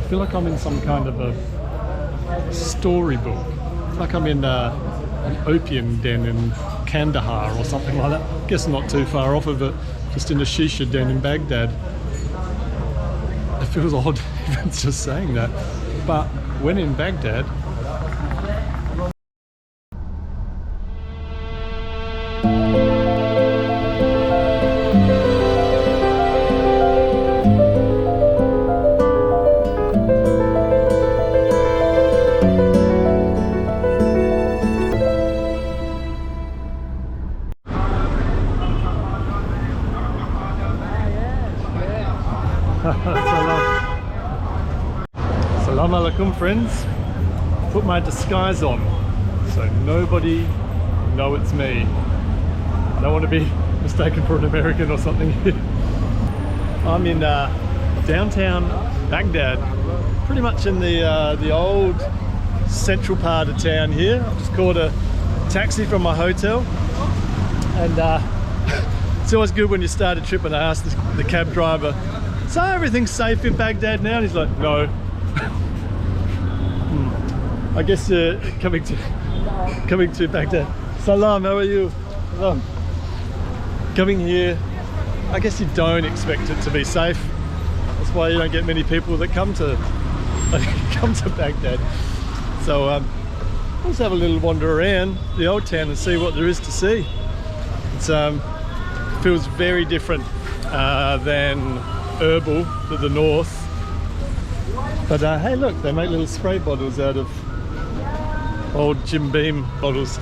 I feel like I'm in some kind of a storybook. It's like I'm in an opium den in Kandahar or something like that. I guess not too far off of it, just in a shisha den in Baghdad. It feels odd even just saying that, but when in Baghdad, Salam alaikum, friends. Put my disguise on so nobody know it's me. I don't want to be mistaken for an American or something here. I'm in downtown Baghdad, pretty much in the old central part of town here. I've just caught a taxi from my hotel, and it's always good when you start a trip and I ask the cab driver, so everything's safe in Baghdad now? And he's like, no. I guess coming to Baghdad. Salam, how are you? Salam. Coming here, I guess you don't expect it to be safe. That's why you don't get many people that come to Baghdad. So let's have a little wander around the old town and see what there is to see. It feels very different than Erbil to the north. But hey, look, they make little spray bottles out of old Jim Beam bottles.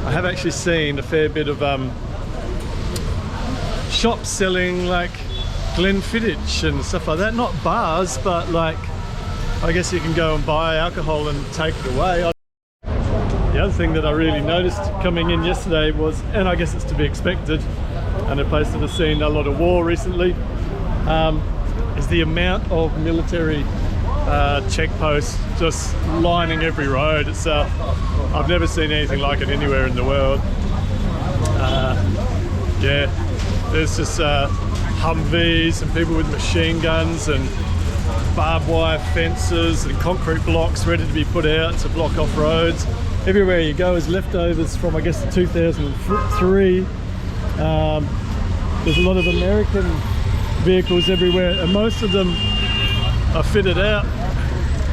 I have actually seen a fair bit of shops selling like Glenfiddich and stuff like that. Not bars, but like, I guess you can go and buy alcohol and take it away. The other thing that I really noticed coming in yesterday was, and I guess it's to be expected, and a place that has seen a lot of war recently, is the amount of military checkposts just lining every road. It's I've never seen anything like it anywhere in the world. Yeah, there's just Humvees and people with machine guns and barbed wire fences and concrete blocks ready to be put out to block off roads. Everywhere you go is leftovers from, I guess, 2003. There's a lot of American vehicles everywhere, and most of them are fitted out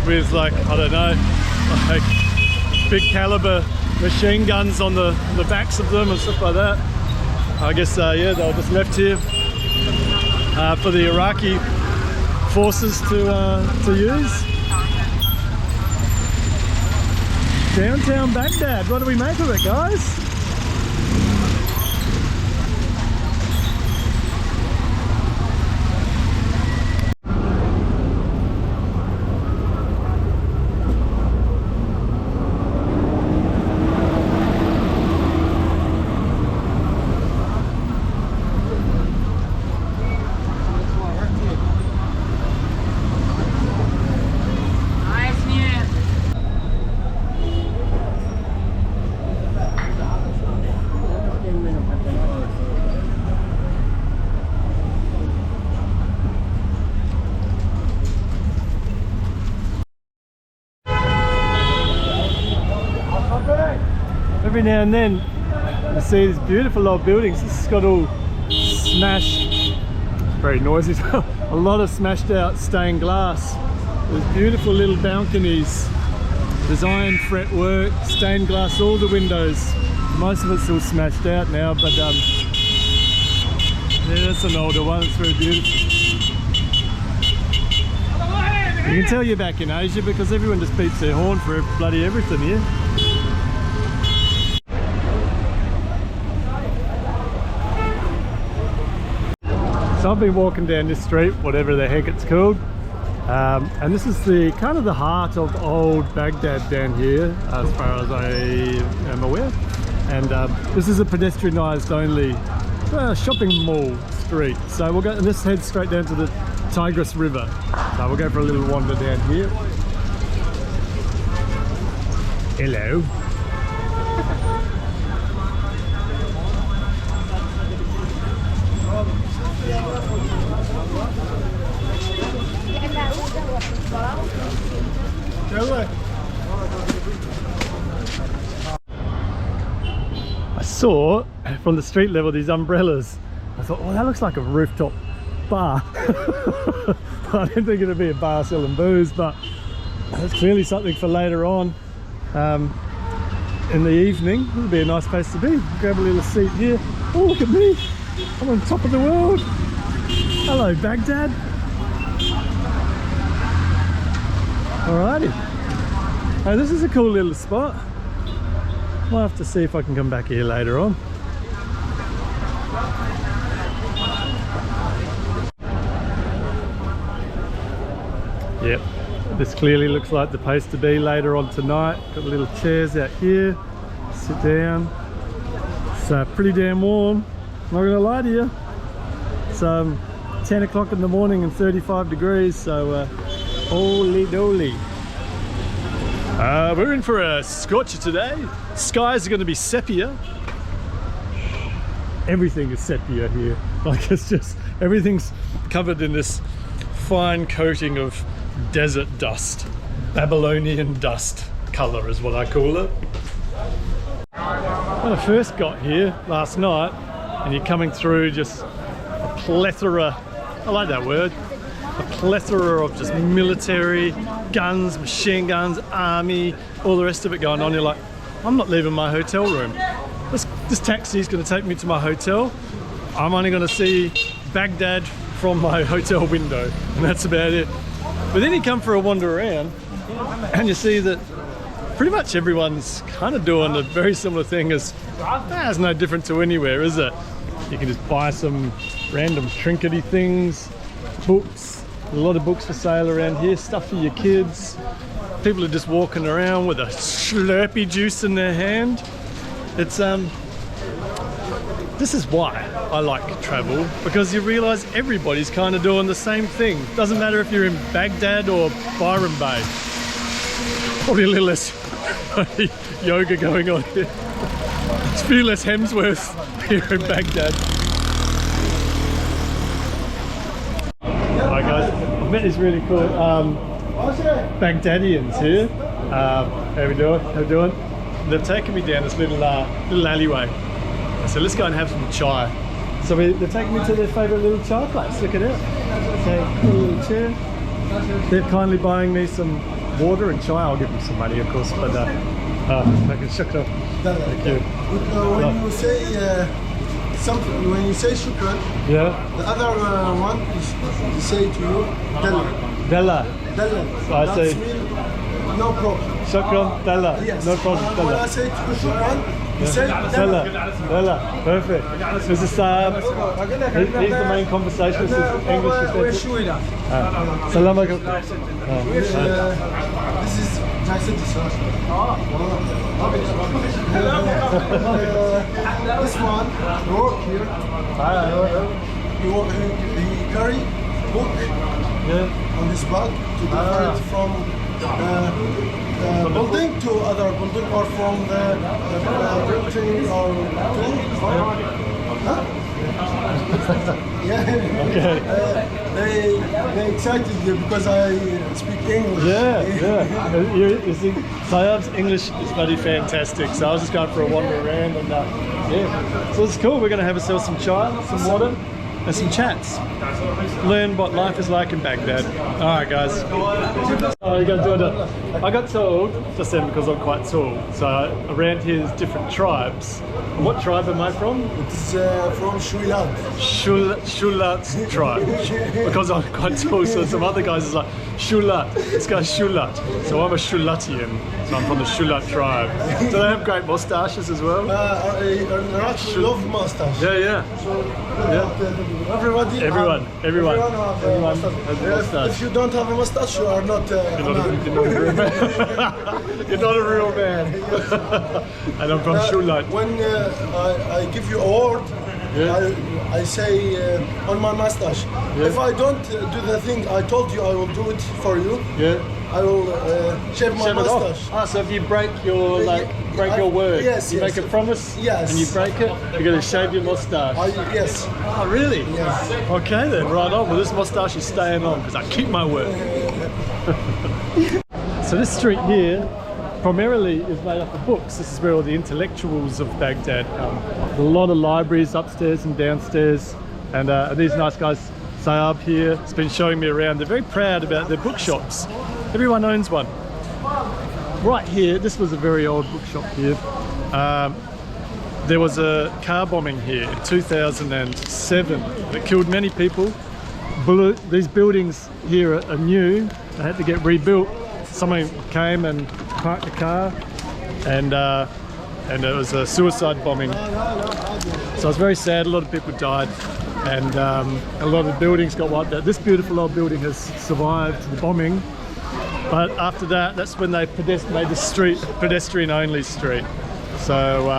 with, like, I don't know, like big caliber machine guns on the backs of them and stuff like that. I guess yeah, they were just left here for the Iraqi forces to use. Downtown Baghdad, what do we make of it, guys? Every now and then you see these beautiful old buildings. This has got all smashed, very noisy, a lot of smashed out stained glass. There's beautiful little balconies, design fretwork, stained glass, all the windows. Most of it's all smashed out now, but yeah, that's an older one. It's very beautiful. You can tell you're back in Asia because everyone just beats their horn for bloody everything here. So I've been walking down this street, whatever the heck it's called, and this is the kind of the heart of old Baghdad down here, as far as I am aware. And this is a pedestrianised only shopping mall street. So we'll go, and this heads straight down to the Tigris River. So we'll go for a little wander down here. Hello. I saw from the street level these umbrellas. I thought, oh, that looks like a rooftop bar. I didn't think it'd be a bar selling booze, but it's clearly something for later on in the evening. It would be a nice place to be. Grab a little seat here. Oh, look at me. I'm on top of the world. Hello, Baghdad. Alrighty. Oh, this is a cool little spot. Might have to see if I can come back here later on. Yep, this clearly looks like the place to be later on tonight. Got little chairs out here, sit down. It's pretty damn warm, not gonna lie to you. It's 10 o'clock in the morning and 35 degrees, so holy doly. We're in for a scorcher today. Skies are going to be sepia. Everything is sepia here. Like, it's just, everything's covered in this fine coating of desert dust. Babylonian dust colour is what I call it. When I first got here last night, and you're coming through just a plethora, I like that word, a plethora of just military, guns, machine guns, army, all the rest of it going on. You're like, I'm not leaving my hotel room. This taxi is going to take me to my hotel. I'm only going to see Baghdad from my hotel window, and that's about it. But then you come for a wander around and you see that pretty much everyone's kind of doing a very similar thing. As it's no different to anywhere, is it? You can just buy some random trinkety things, books, a lot of books for sale around here, stuff for your kids. People are just walking around with a Slurpee juice in their hand. It's this is why I like travel, because you realise everybody's kind of doing the same thing. Doesn't matter if you're in Baghdad or Byron Bay. Probably a little less yoga going on here. It's a few less Hemsworths here in Baghdad. Hi guys, I've met these really cool Baghdadians here. How we doing? How we doing? They've taken me down this little alleyway. So let's go and have some chai. So they're taking me to their favourite little chai place. Look at it. So a little chair. They're kindly buying me some water and chai. I'll give them some money, of course, but shukran. Thank you. When you say something, when you say shukran, yeah, the other one is say to you dalla. Dalla. Dalla. So I say no problem. Shukran, dalla. Yes. No problem. When Dalla. I say to you shukran, you say Dalla. Dalla. Perfect. This is he's the main conversationist. English. Salam alaikum. This is nice to see. This one work here. He carry book on this bag to different from building to other building, or from the building or yeah. Okay. They excited because I speak English. Yeah. You see, Sayab's English is bloody fantastic. So I was just going for a wander around, and yeah. So it's cool. We're going to have ourselves some chai, some water, and some chats. Learn what life is like in Baghdad. All right, guys. Oh, you got to do it. I got told just then, because I'm quite tall. So around here there's different tribes. And what tribe am I from? It's from Shulat. Shulat tribe. Because I'm quite tall, so some other guys is like Shulat. This guy's Shulat. So I'm a Shulatian. So I'm from the Shulat tribe. Do they have great moustaches as well? I love mustache. Yeah. Everyone has a mustache. If you don't have a mustache, you are not. You're not a real man. You're not a real man. And I'm from Shulat. When I give you award, Yeah. I say on my mustache. Yeah. If I don't do the thing I told you, I will do it for you. Yeah. I will shave my Shave it off. mustache. Ah, so if you break your your word, yes, you yes. make a promise, Yes. and you break it, you're going to shave your mustache. Yes. Oh, really? Yes. Okay then, right on. Well, this mustache is staying on because I keep my word. So this street here primarily is made up of books. This is where all the intellectuals of Baghdad come. A lot of libraries upstairs and downstairs, and these nice guys, Saab here, has been showing me around. They're very proud about their bookshops. Everyone owns one. Right here, this was a very old bookshop here. There was a car bombing here in 2007 that killed many people. These buildings here are new. They had to get rebuilt. Someone came and parked the car, and it was a suicide bombing. So it's very sad. A lot of people died, and a lot of buildings got wiped out. This beautiful old building has survived the bombing, but after that, that's when they made the street a pedestrian-only street. So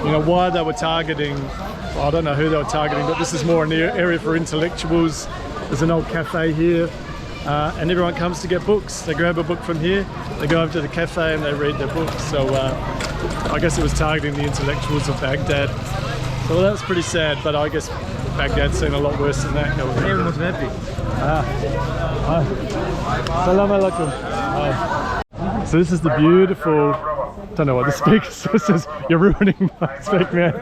you know why they were targeting. I don't know who they were targeting, but this is more an area for intellectuals. There's an old cafe here. And everyone comes to get books. They grab a book from here, they go over to the cafe and they read their books. So I guess it was targeting the intellectuals of Baghdad. So that was pretty sad, but I guess Baghdad's seen a lot worse than that. Everyone was happy. Salam alaikum. So this is the beautiful, don't know what the speaker says, you're ruining my speak, man.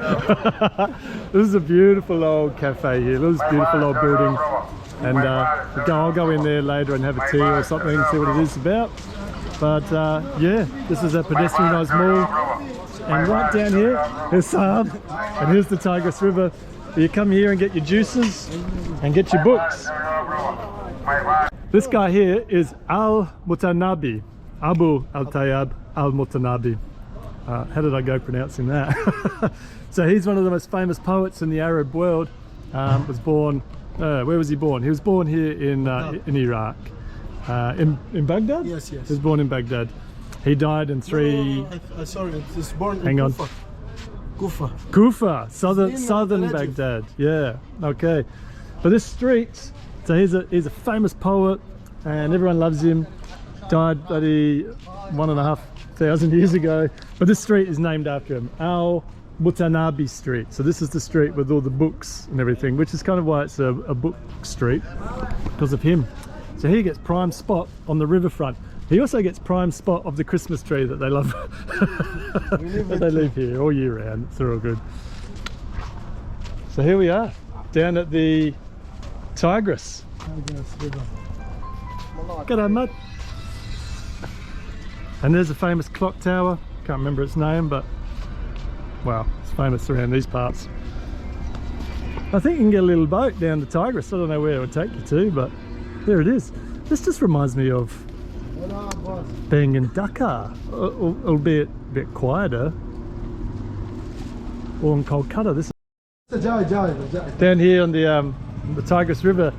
This is a beautiful old cafe here. Look at this beautiful old building. And I'll go in there later and have a tea or something, see what it is about. But yeah, this is a pedestrianised mall. And right down here, here's Saab, and here's the Tigris River. You come here and get your juices and get your books. This guy here is Al-Mutanabi, Abu Al-Tayyab Al-Mutanabi. How did I go pronouncing that? So he's one of the most famous poets in the Arab world. Was born, where was he born? He was born here in Iraq. In Baghdad? Yes, yes. He was born in Baghdad. He died in sorry, it's born Hang in on. Kufa. Kufa, southern Najib. Baghdad. Yeah, okay. But this street, so he's a famous poet, and everyone loves him. Died bloody 1,500 years ago. But this street is named after him, Al-Mutanabi Street. So this is the street with all the books and everything, which is kind of why it's a book street, because of him. So he gets prime spot on the riverfront. He also gets prime spot of the Christmas tree that they love. That they leave here all year round. It's all good. So here we are, down at the Tigris. G'day, mate. And there's a famous clock tower. Can't remember its name, but well, it's famous around these parts. I think you can get a little boat down the Tigris. I don't know where it would take you to, but there it is. This just reminds me of being in Dakar, albeit a bit quieter, or in Kolkata. This is down here on the Tigris River.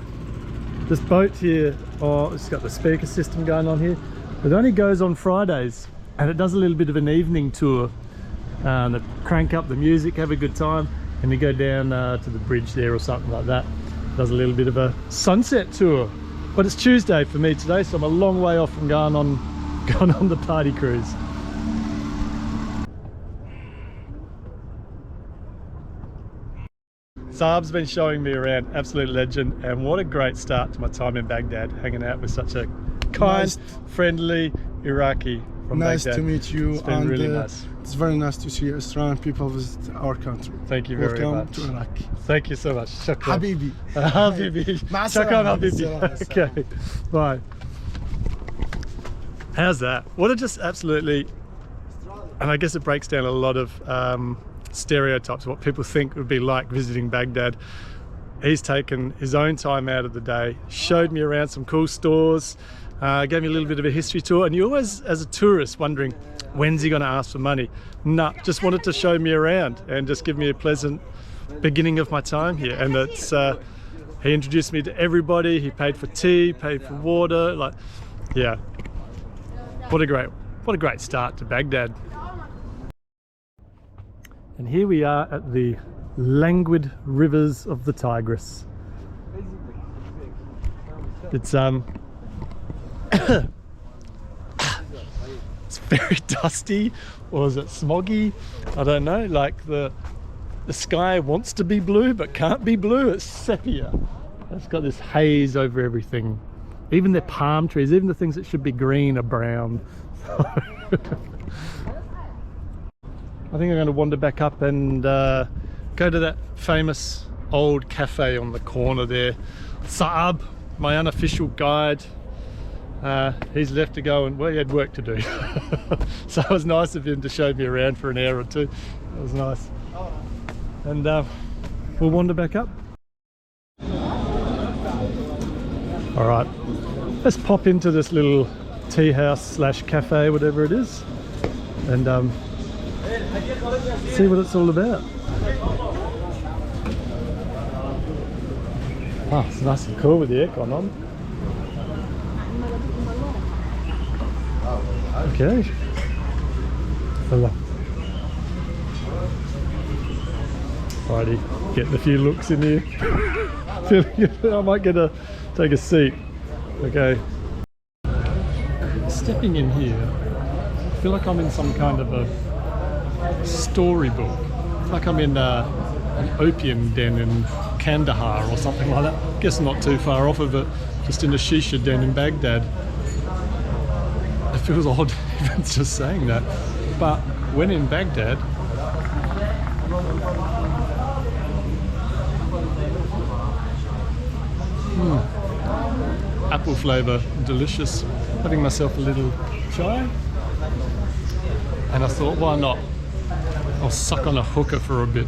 This boat here, it's got the speaker system going on here. It only goes on Fridays, and it does a little bit of an evening tour. They crank up the music, have a good time, and you go down to the bridge there or something like that. Does a little bit of a sunset tour. But it's Tuesday for me today, so I'm a long way off from going on the party cruise. Saab's been showing me around, absolute legend, and what a great start to my time in Baghdad, hanging out with such a kind, friendly Iraqi from Nice Baghdad. to meet you. It's been really nice. It's very nice to see Australian people visit our country. Thank you very Welcome much. to Iraq. Thank you so much. Shukran. Habibi. Habibi. مع Shukran, السلامة. Habibi. Okay, bye. How's that? What a just absolutely, and I guess it breaks down a lot of stereotypes of what people think would be like visiting Baghdad. He's taken his own time out of the day, showed me around some cool stores, gave me a little bit of a history tour, and you always, as a tourist, wondering, when's he going to ask for money? Nah, just wanted to show me around and just give me a pleasant beginning of my time here. And it's he introduced me to everybody. He paid for tea, paid for water. Like, yeah, what a great start to Baghdad. And here we are at the languid rivers of the Tigris. It's it's very dusty, or is it smoggy? I don't know. Like the sky wants to be blue but can't be blue. It's sepia. It's got this haze over everything. Even their palm trees, even the things that should be green, are brown. I think I'm going to wander back up and go to that famous old cafe on the corner there. Saab, my unofficial guide, he's left to go, and well, he had work to do. So it was nice of him to show me around for an hour or two. It was nice. And we'll wander back up. All right, let's pop into this little tea house slash cafe, whatever it is, and see what it's all about. Oh, it's nice and cool with the aircon on. Okay. Hello. Alrighty, getting a few looks in here. I might take a seat. Okay. Stepping in here, I feel like I'm in some kind of a storybook. Like I'm in an opium den in Kandahar or something like that. Guess not too far off of it, just in a shisha den in Baghdad. It feels odd even just saying that. But when in Baghdad, apple flavour, delicious. Having myself a little chai, and I thought, why not? I'll suck on a hookah for a bit.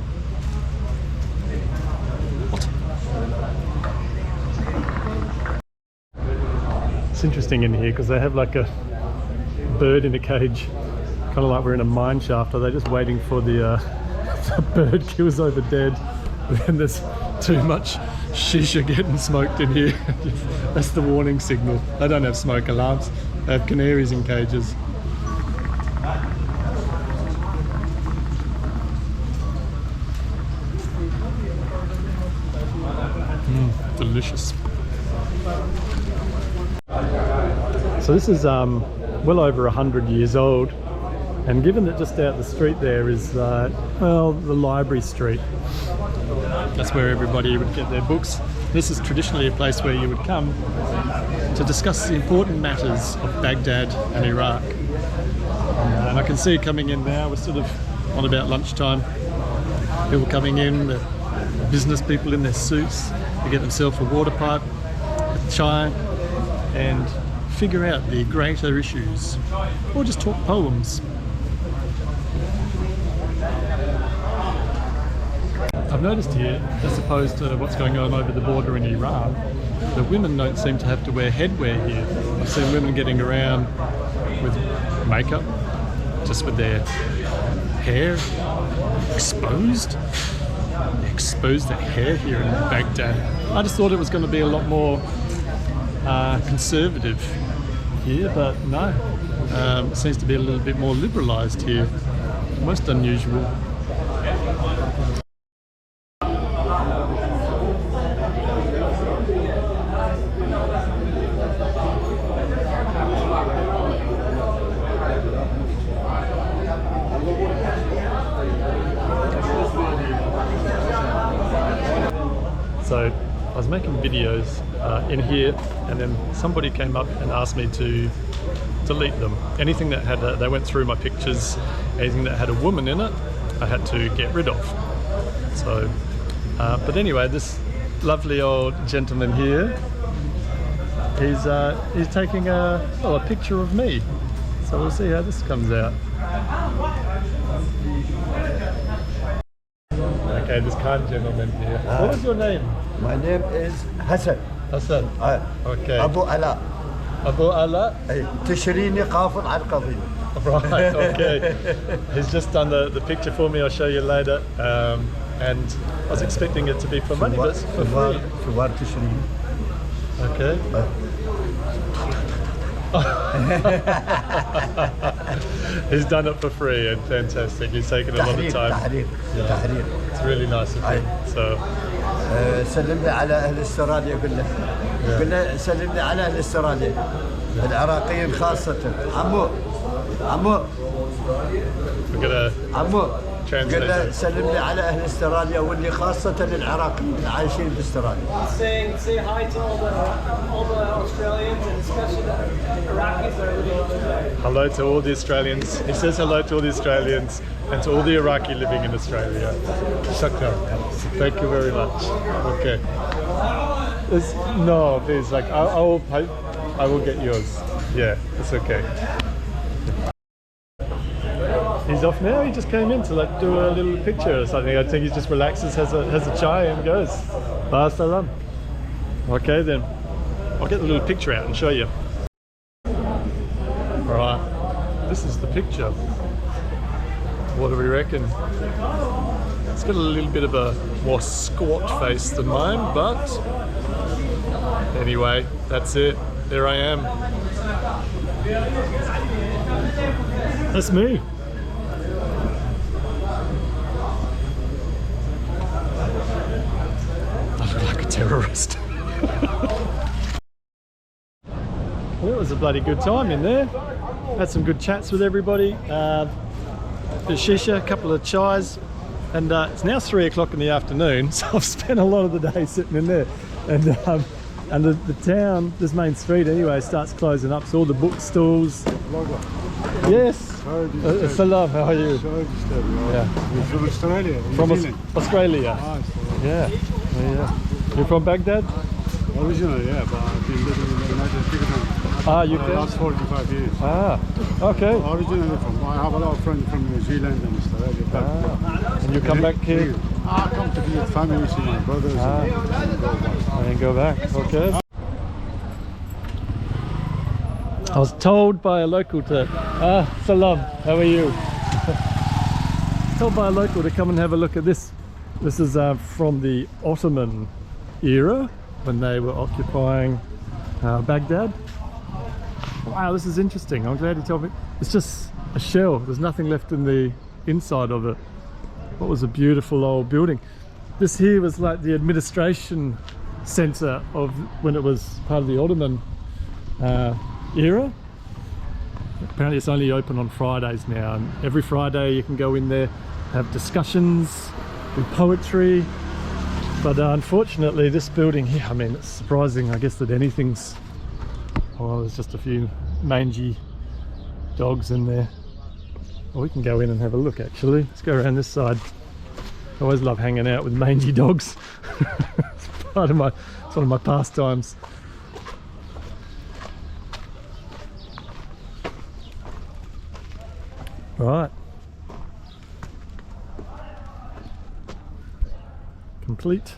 What? It's interesting in here because they have like a bird in a cage, kind of like we're in a mine shaft. Are they just waiting for the bird kills over dead? And there's too much shisha getting smoked in here. That's the warning signal. They don't have smoke alarms. They have canaries in cages. Delicious. So this is well over 100 years old, and given that just out the street there is well, the library street. That's where everybody would get their books. This is traditionally a place where you would come to discuss the important matters of Baghdad and Iraq. And I can see coming in now, we're sort of on about lunchtime. People coming in, the business people in their suits, they get themselves a water pipe, a chai, and figure out the greater issues, or just talk poems. I've noticed here, as opposed to what's going on over the border in Iran, the women don't seem to have to wear headwear here. I've seen women getting around with makeup, just with their hair exposed. They expose their hair here in Baghdad. I just thought it was going to be a lot more conservative here, but no. It seems to be a little bit more liberalised here. Most unusual. So I was making videos in here, and then somebody came up and asked me to delete them. Anything that had they went through my pictures, anything that had a woman in it, I had to get rid of. So, but anyway, this lovely old gentleman here, he's taking a picture of me. So we'll see how this comes out. Okay, this kind gentleman here. What was your name? My name is Hassan. Hassan. Okay. Abu Ala. Abu Ala? تشريني قافل على القضية. Right, okay. He's just done the picture for me, I'll show you later. And I was expecting it to be for money, but it's for free. في وار تشرين. Okay. He's done it for free and fantastic. He's taken a lot of time. تحرير. It's really nice of him. So سلم لي على اهل استراليا قل له سلم لي على اهل استراليا العراقيين خاصة عمو we're gonna عمو translate قل له that. سلم لي على اهل استراليا واللي خاصة العراقيين عايشين باستراليا. Say hi to all the Australians and especially the Iraqis that are living today. Hello to all the Australians. He says hello to all the Australians and to all the Iraqi living in Australia. Shukran. Thank you very much. Okay. No, please, like I will get yours. Yeah, it's okay. He's off now. He just came in to like do a little picture or something. I think he just relaxes, has a chai and goes. Ba salam. Okay then. I'll get the little picture out and show you. Right. This is the picture. What do we reckon? It's got a little bit of a more squat face than mine, but anyway, that's it. There I am. That's me. I look like a terrorist. Well, it was a bloody good time in there. Had some good chats with everybody. A shisha, a couple of chais, and it's now 3 o'clock in the afternoon, so I've spent a lot of the day sitting in there. And the town, this main street anyway, starts closing up, so all the bookstores. Yes. Salam, how are you? Yeah. You're from Australia? From Australia. Ah, Yeah. Yeah. You're from Baghdad? originally, yeah, but I've been living in the United Kingdom Ah, you for the last 45 years. Ah, okay. Originally I have a lot of friends from New Zealand and Australia. And you come back here I come to visit family, see my brothers, and go back. and go back. Okay. I was told by a local to salam, how are you? Told by a local to come and have a look at this. This is from the Ottoman era when they were occupying Baghdad. Wow, this is interesting. I'm glad he told me. It's just a shell. There's nothing left in the inside of it. What was a beautiful old building. This here was like the administration center of when it was part of the Ottoman era. Apparently it's only open on Fridays now, and every Friday you can go in there, have discussions with poetry. But unfortunately this building here, I mean, it's surprising I guess that anything's, well, there's just a few mangy dogs in there. Well, we can go in and have a look actually. Let's go around this side. I always love hanging out with mangy dogs. It's part of it's one of my pastimes. Right. Complete.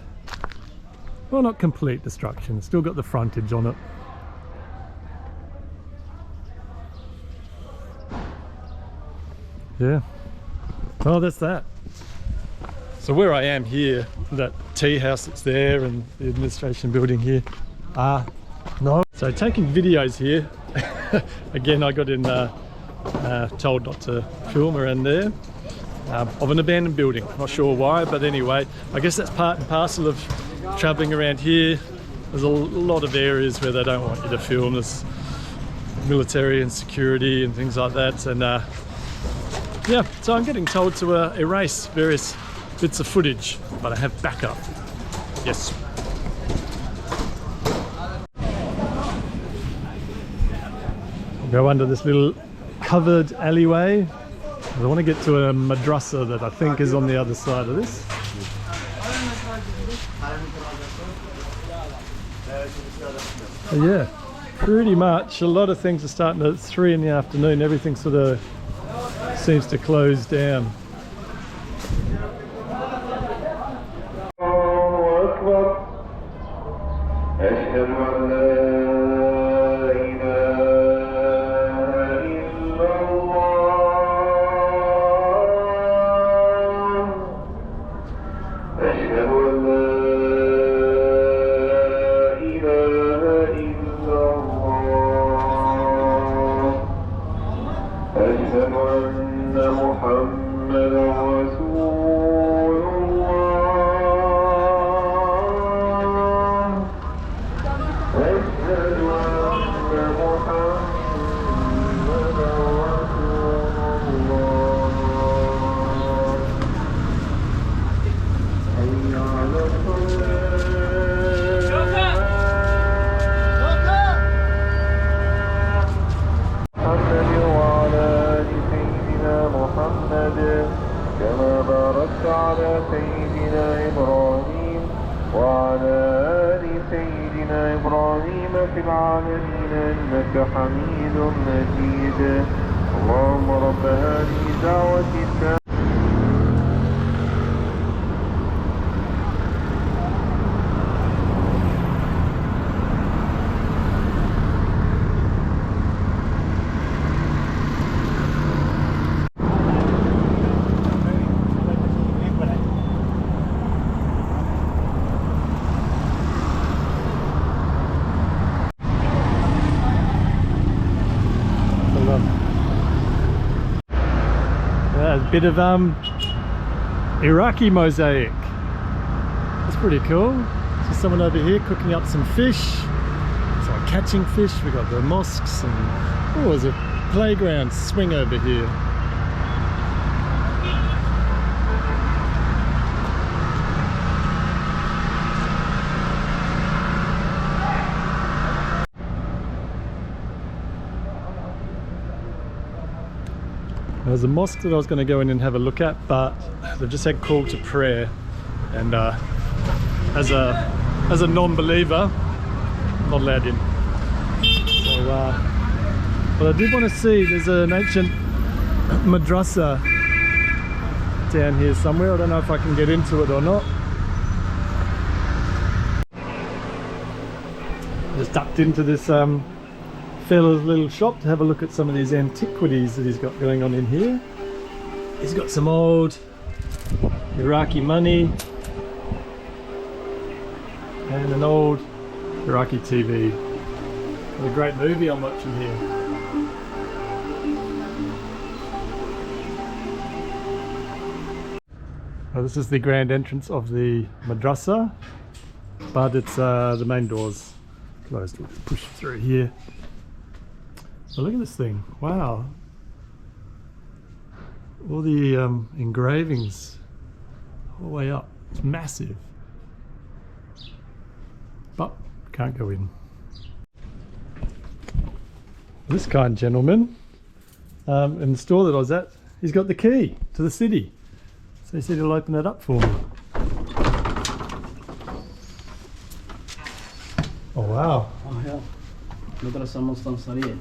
Well, not complete destruction. Still got the frontage on it. Yeah. Oh, that's that. So where I am here, that tea house that's there and the administration building here. No. So taking videos here. Again, I got in told not to film around there. Of an abandoned building. Not sure why, but anyway, I guess that's part and parcel of travelling around here. There's a lot of areas where they don't want you to film. There's military and security and things like that. And yeah, so I'm getting told to erase various bits of footage, but I have backup. Yes. I'll go under this little covered alleyway. I want to get to a madrasa that I think is on the other side of this. But yeah, pretty much a lot of things are starting at 3 in the afternoon. Everything sort of seems to close down. أن محمدا رسول الله أشهد أن محمدا رسول الله حي على كما باركت على سيدنا إبراهيم وعلى آل سيدنا إبراهيم في العالمين إنك حميد مجيد اللهم رب هذه الدعوة التامة A bit of Iraqi mosaic. That's pretty cool. So someone over here cooking up some fish. So catching fish. We got the mosques and oh, there's a playground swing over here. There's a mosque that I was going to go in and have a look at, but they've just had call to prayer, and as a non-believer, I'm not allowed in. So, but I did want to see. There's an ancient madrasa down here somewhere. I don't know if I can get into it or not. Just ducked into this fella's little shop to have a look at some of these antiquities that he's got going on in here. He's got some old Iraqi money and an old Iraqi TV. What a great movie I'm watching here. Well, this is the grand entrance of the madrasa, but it's the main door's closed. We'll push through here. Oh, look at this thing. Wow. All the engravings all the way up. It's massive. But can't go in. This kind gentleman in the store that I was at, he's got the key to the city. So he said he'll open it up for me. Oh wow. Oh yeah. Madrasa Mustansariya.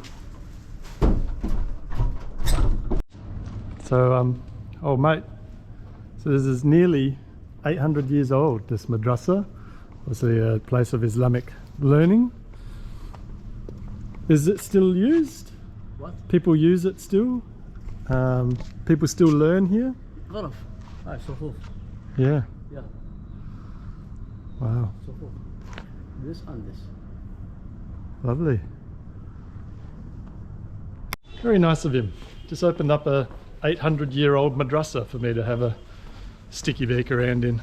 So, oh mate, so this is nearly 800 years old, this madrasa. Obviously a place of Islamic learning. Is it still used? What? People use it still? People still learn here? غرف. صفوف. Yeah. Yeah. Wow. صفوف. This and this. Lovely. Very nice of him. Just opened up a 800-year-old madrasa for me to have a sticky beak around in.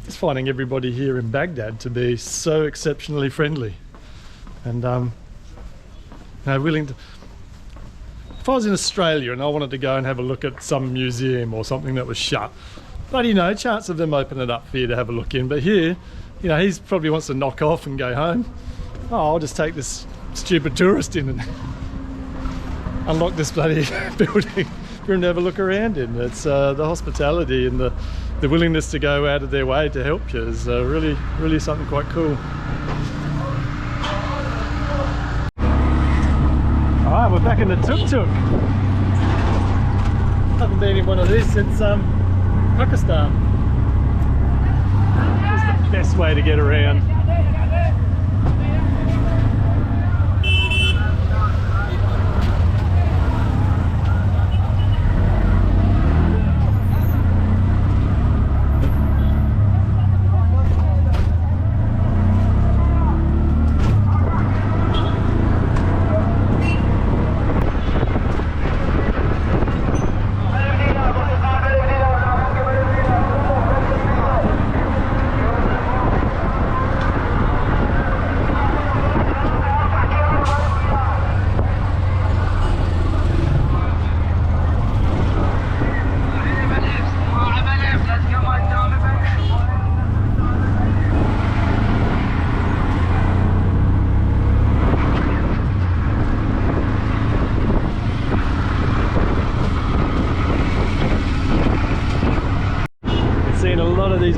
Just finding everybody here in Baghdad to be so exceptionally friendly and willing to. If I was in Australia and I wanted to go and have a look at some museum or something that was shut, but chance of them opening it up for you to have a look in. But here, he's probably wants to knock off and go home. Oh, I'll just take this stupid tourist in and unlock this bloody building for him to have a look around in. It's the hospitality and the willingness to go out of their way to help you is really, really something quite cool. Alright, we're back in the tuk-tuk. Haven't been in one of these since Pakistan. It's the best way to get around.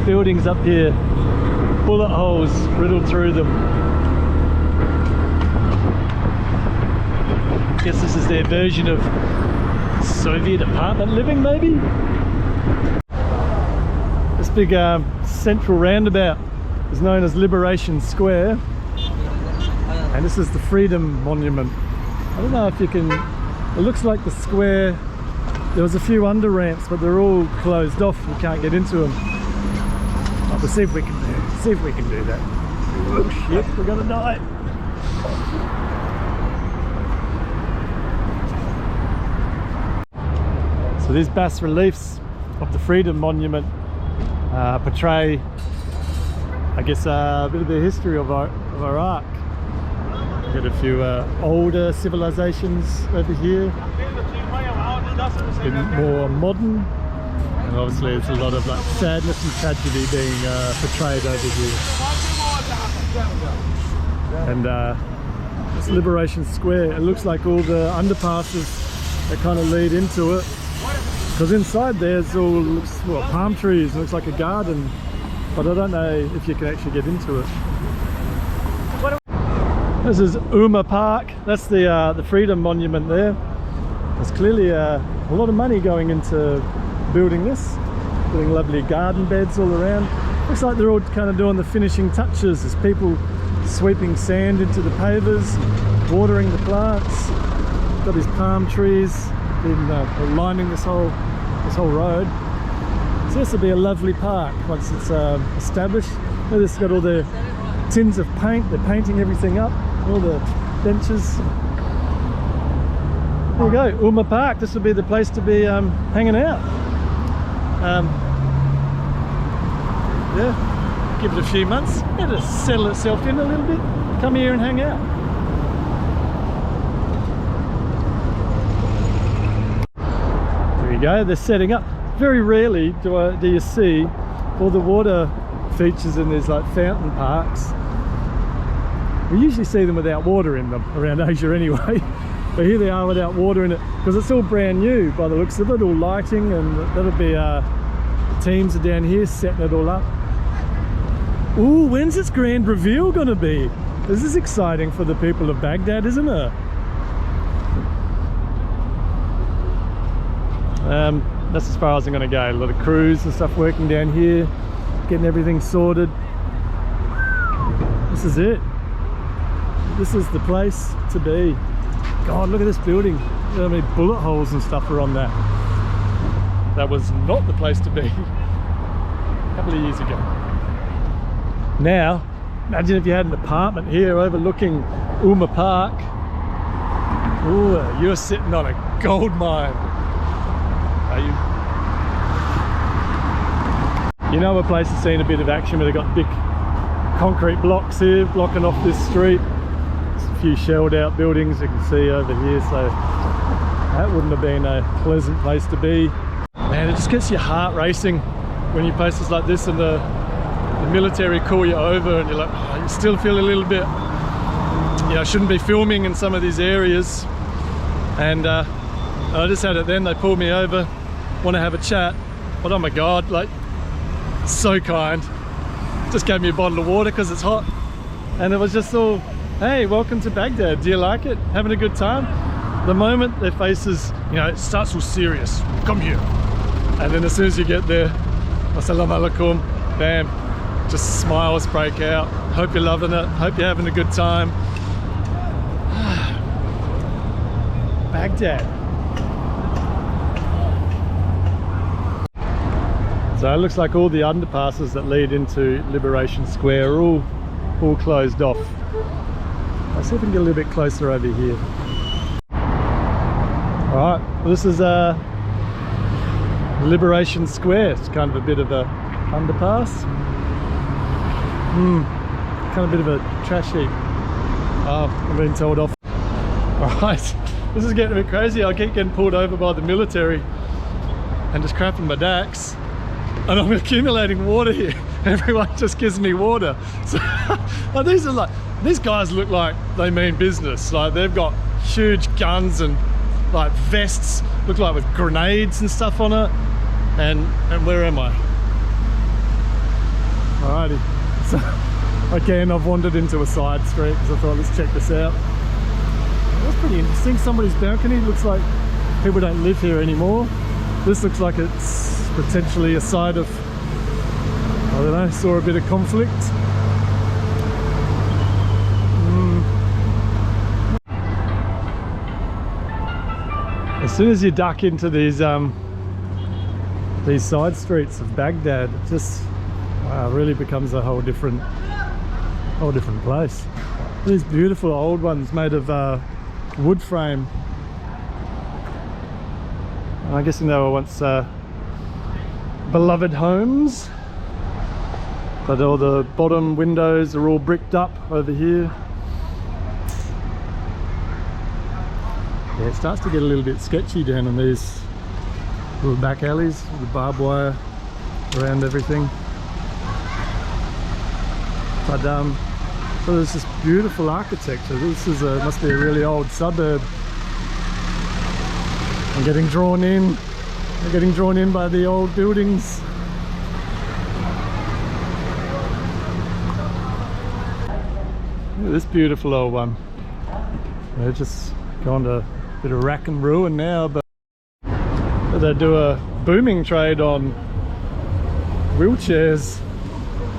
buildings up here, bullet holes riddled through them. I guess this is their version of Soviet apartment living, maybe? This big central roundabout is known as Liberation Square, and this is the Freedom Monument. I don't know if you can, it looks like the square, there was a few under ramps, but they're all closed off, you can't get into them. Oh, we'll see if we can do that. Oh shit, we're gonna die. So these bas reliefs of the Freedom Monument portray, I guess, a bit of the history of Iraq. We've got a few older civilizations over here, a bit more modern, and obviously there's a lot of like sadness and tragedy being portrayed over here. And this Liberation Square, it looks like all the underpasses that kind of lead into it, because inside there's all looks, well, palm trees, it looks like a garden, but I don't know if you can actually get into it. This is Umma Park. That's the Freedom Monument there. There's clearly a lot of money going into building this, putting lovely garden beds all around. Looks like they're all kind of doing the finishing touches. There's people sweeping sand into the pavers, watering the plants. Got these palm trees lining this whole road. So this will be a lovely park once it's established. Look, this has got all the tins of paint. They're painting everything up, all the benches. There you go, Umma Park. This will be the place to be hanging out. Yeah, give it a few months. It'll settle itself in a little bit. Come here and hang out. There you go, they're setting up. Very rarely do you see all the water features in these like fountain parks. We usually see them without water in them around Asia anyway, but here they are without water in it because it's all brand new by the looks of it, all lighting, and that'll be the teams are down here setting it all up. Ooh, when's its grand reveal gonna be? This is exciting for the people of Baghdad, isn't it? That's as far as I'm going to go. A lot of crews and stuff working down here, getting everything sorted. This is it. This is the place to be. God, look at this building. Look how many bullet holes and stuff are on that. That was not the place to be a couple of years ago. Now, imagine if you had an apartment here overlooking Umma Park. Ooh, you're sitting on a gold mine. You know a place that's seen a bit of action where they've got big concrete blocks here blocking off this street. There's a few shelled out buildings you can see over here, so that wouldn't have been a pleasant place to be. Man, it just gets your heart racing when you places like this and the military call you over and you're like, oh, you still feel a little bit, I shouldn't be filming in some of these areas. And I just had it then, they pulled me over, want to have a chat, but oh my God, like, so kind. Just gave me a bottle of water because it's hot, and it was just all, hey, welcome to Baghdad, do you like it? Having a good time? The moment their faces, it starts all serious, come here, and then as soon as you get there, assalamu alaikum, bam, just smiles break out. Hope you're loving it, hope you're having a good time. Baghdad. So it looks like all the underpasses that lead into Liberation Square are all closed off. I'll see if we can get a little bit closer over here. Alright, well, this is Liberation Square. It's kind of a bit of a underpass. Kind of a bit of a trash heap. Oh, I'm being told off. Alright, this is getting a bit crazy. I keep getting pulled over by the military and just crapping my dacks. And I'm accumulating water here. Everyone just gives me water. So these guys look like they mean business. Like they've got huge guns and like vests, look like with grenades and stuff on it. And where am I? Alrighty. So again, I've wandered into a side street because I thought, let's check this out. That's pretty interesting. Somebody's balcony. Looks like people don't live here anymore. This looks like it's potentially a site of, I don't know, saw a bit of conflict. As soon as you duck into these side streets of Baghdad, it just really becomes a whole different place. These beautiful old ones made of wood frame. I'm guessing they were once beloved homes, but all the bottom windows are all bricked up over here. Yeah, it starts to get a little bit sketchy down in these little back alleys with the barbed wire around everything. But so there's this beautiful architecture. This is must be a really old suburb. I'm getting drawn in. I'm getting drawn in by the old buildings. Look at this beautiful old one. They're just gone to a bit of rack and ruin now, but they do a booming trade on wheelchairs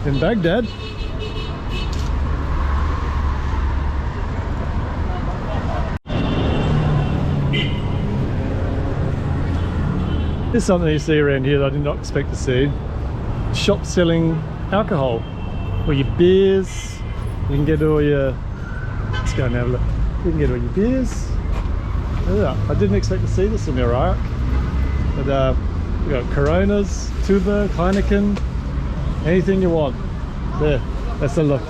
in Baghdad. There's something you see around here that I did not expect to see. Shops selling alcohol, or your beers. You can get all your, let's go and have a look. You can get all your beers. Yeah, I didn't expect to see this in Iraq. But we got Coronas, Tuborg, Heineken, anything you want. There, that's a look.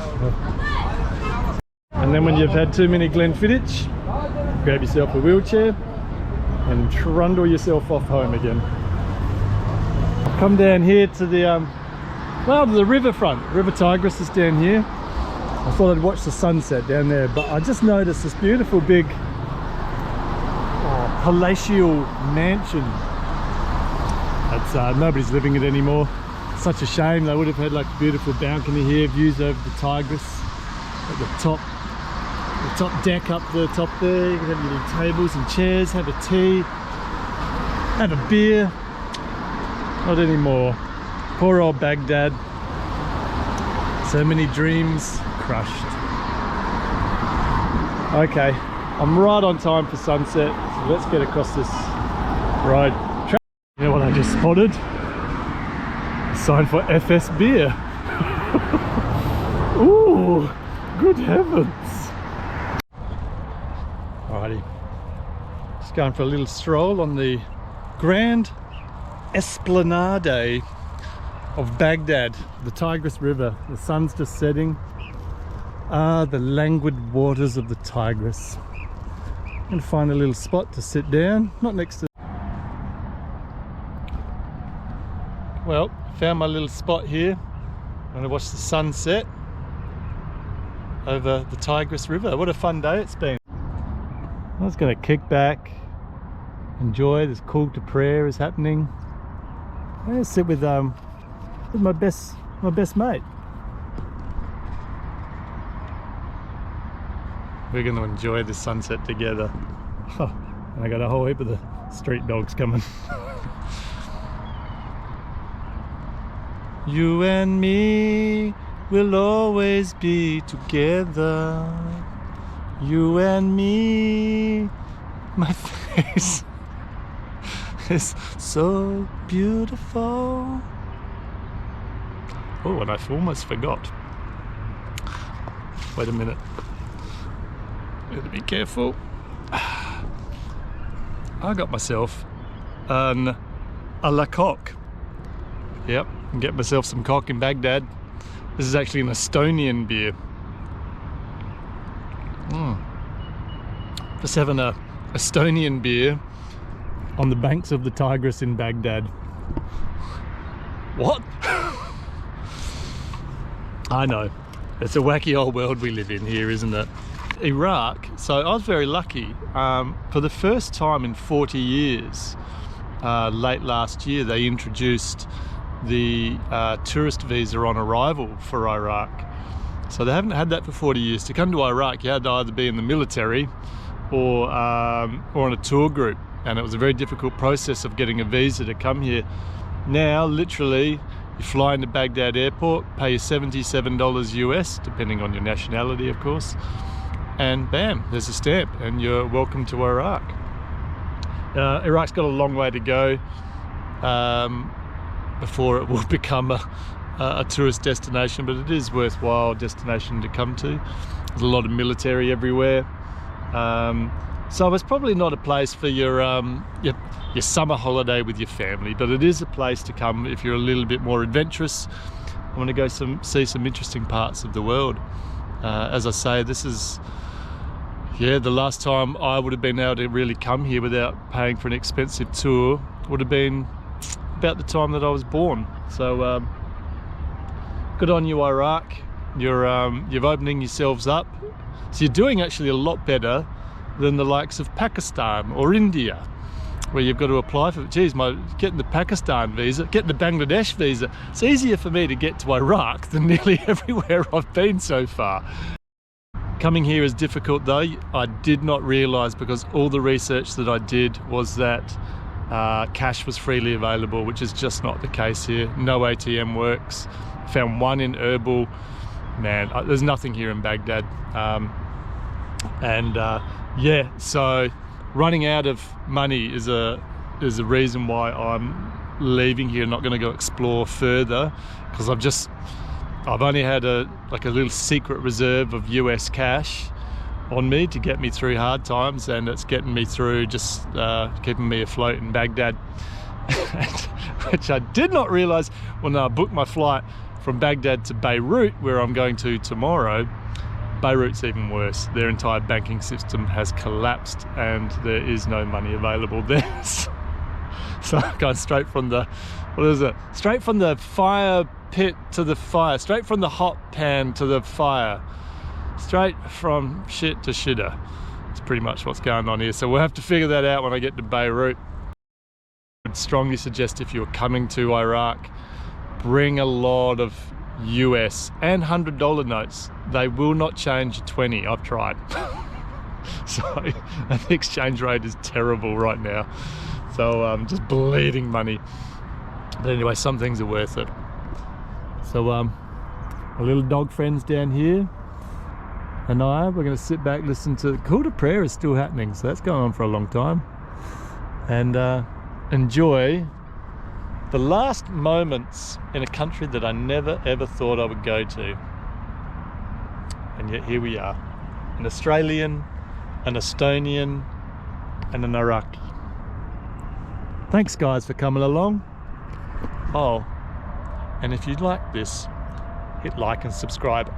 And then when you've had too many Glenfiddich, grab yourself a wheelchair and trundle yourself off home again. Come down here to the well, to the riverfront. River Tigris is down here. I thought I'd watch the sunset down there, but I just noticed this beautiful big palatial mansion. That's nobody's living it anymore. Such a shame. They would have had like a beautiful balcony here, views over the Tigris at the top deck up the top there. You can have your little tables and chairs, have a tea, have a beer. Not anymore. Poor old Baghdad. So many dreams crushed. Okay, I'm right on time for sunset, so let's get across this road. You know what I just spotted? A sign for FS beer. Ooh, good heavens. Alrighty, just going for a little stroll on the Grand Esplanade of Baghdad, the Tigris River. The sun's just setting. The languid waters of the Tigris. I'm gonna find a little spot to sit down, not next to. Well, found my little spot here. I'm gonna watch the sunset over the Tigris River. What a fun day it's been. I'm just gonna kick back, enjoy this call to prayer is happening. I'm gonna sit with my best mate. We're going to enjoy this sunset together. Oh, and I got a whole heap of the street dogs coming. You and me will always be together. You and me. My face is so beautiful. Oh, and I almost forgot. Wait a minute. Gotta be careful. I got myself an a la coque. Yep, and get myself some cock in Baghdad. This is actually an Estonian beer. Just having a Estonian beer on the banks of the Tigris in Baghdad. What? I know, it's a wacky old world we live in here, isn't it? Iraq, so I was very lucky. For the first time in 40 years, late last year, they introduced the tourist visa on arrival for Iraq. So they haven't had that for 40 years. To come to Iraq, you had to either be in the military or on a tour group, and it was a very difficult process of getting a visa to come here. Now, literally, you fly into Baghdad airport, pay you $77 US, depending on your nationality, of course, and bam, there's a stamp, and you're welcome to Iraq. Iraq's got a long way to go before it will become a tourist destination, but it is worthwhile destination to come to. There's a lot of military everywhere. So it's probably not a place for your summer holiday with your family, but it is a place to come if you're a little bit more adventurous. I want to go see some interesting parts of the world. As I say, this is the last time I would have been able to really come here without paying for an expensive tour would have been about the time that I was born. So good on you, Iraq. You're opening yourselves up. So you're doing actually a lot better than the likes of Pakistan or India, where you've got to apply for, geez, getting the Pakistan visa, getting the Bangladesh visa. It's easier for me to get to Iraq than nearly everywhere I've been so far. Coming here is difficult though. I did not realise, because all the research that I did was that cash was freely available, which is just not the case here. No ATM works. Found one in Erbil. Man, there's nothing here in Baghdad. So running out of money is a reason why I'm leaving here, not going to go explore further, because I've only had a little secret reserve of US cash on me to get me through hard times, and it's getting me through, just keeping me afloat in Baghdad. Which I did not realize when I booked my flight from Baghdad to Beirut, where I'm going to tomorrow. Beirut's even worse. Their entire banking system has collapsed and there is no money available there. So I'm going straight from the, straight from the fire pit to the fire, straight from the hot pan to the fire, straight from shit to shitter. It's pretty much what's going on here. So we'll have to figure that out when I get to Beirut. I would strongly suggest, if you're coming to Iraq, bring a lot of US and $100 notes. They will not change 20. I've tried. So the exchange rate is terrible right now. So I'm just bleeding money. But anyway, some things are worth it. So my little dog friends down here and we're going to sit back, listen to, call to prayer is still happening, so that's going on for a long time, and enjoy the last moments in a country that I never ever thought I would go to. And yet here we are, an Australian, an Estonian, and an Iraqi. Thanks guys for coming along. Oh, and if you like this, hit like and subscribe.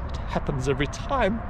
It happens every time.